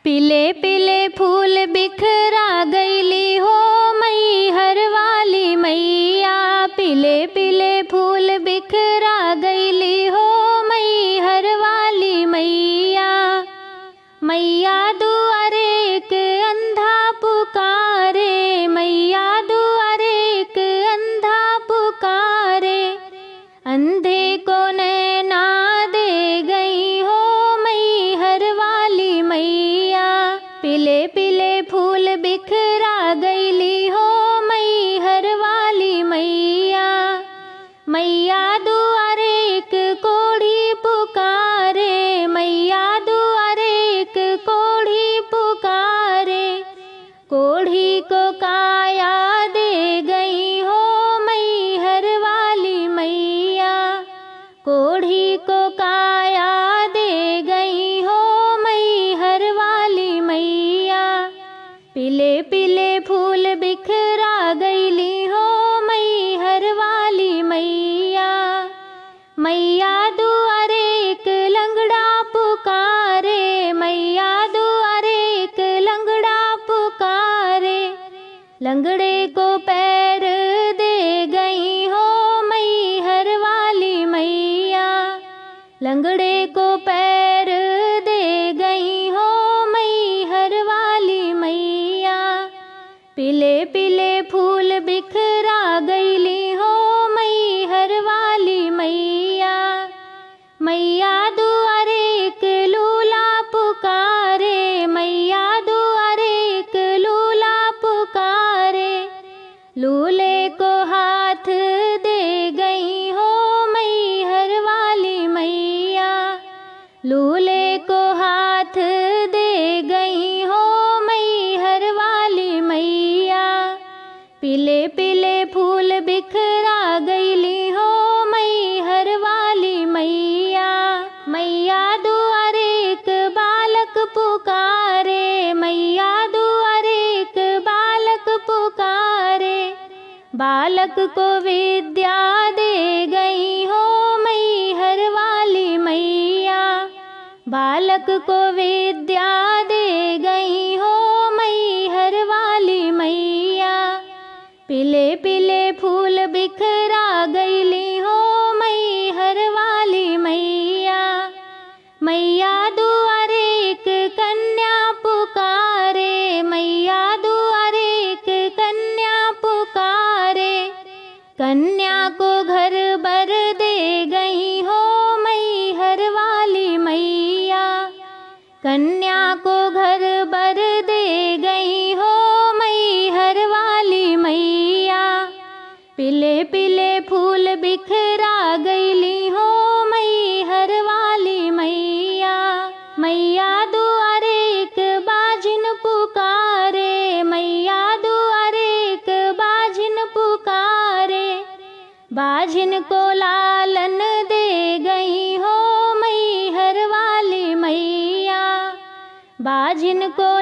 पीले पीले फूल बिखरा गईली हो मैहर वाली मैया। पीले पीले फूल बिखरा गईली हो मैहर वाली मैया। मैया दुआरे एक अंधा पुकारे, मैया दुआरे एक अंधा पुकारे। अंधे को नैना दे गई हो मैहर वाली मैया। पीले पीले फूल बिखरा गईली हो मैहर वाली मैया। मैया दुआरे एक कोढ़ी पुकारे, मैया दुआरे एक कोढ़ी पुकारे। कोढ़ी को काया दे गई हो मैहर वाली मैया। कोढ़ी को काया दे गई हो मैहर वाली मैया। पीले पीले फूल बिखरा गईली हो मैहर वाली मैया। मैया दुआरे एक लंगड़ा पुकारे, मैया दुआरे एक लंगड़ा पुकारे। लंगड़े को पैर दे गई हो मैहर वाली मैया। लंगड़े को पैर दे गई हो मैहर वाली मैया। पीले पीले फूल बिखरा गईली हो मैहर वाली मैया। मैया दुआरे एक लूला पुकारे, मैया दुआरे एक लूला पुकारे। लूले को हाथ दे गई हो मैहर वाली मैया। लूले को हाथ दे गई हो मैहर वाली मैया। पीले पीले फूल बिखरा गईली हो मैहर वाली मैया। मैया दुआरे एक बालक पुकारे, मैया दुआरे एक बालक पुकारे। बालक को विद्या दे गई हो मैहर वाली मैया। बालक को विद्या दे गई हो मैहर वाली मैया। पीले पीले फूल बिखरा गईली हो मैहर वाली मैया। मैया दुआरे एक कन्या पुकारे, मैया दुआरे एक कन्या पुकारे। कन्या को घर बर दे गई हो मैहर वाली मैया। कन्या को घर बर दे गई हो मैहर वाली मैया। पीले पीले फूल बिखरा गईली हो मैहर वाली मैया। मैया दुआरे एक बाजिन पुकारे, मैया दुआरे एक बाजिन पुकारे। बाजिन को लालन दे गई हो मैहर वाली मैया। बाजिन को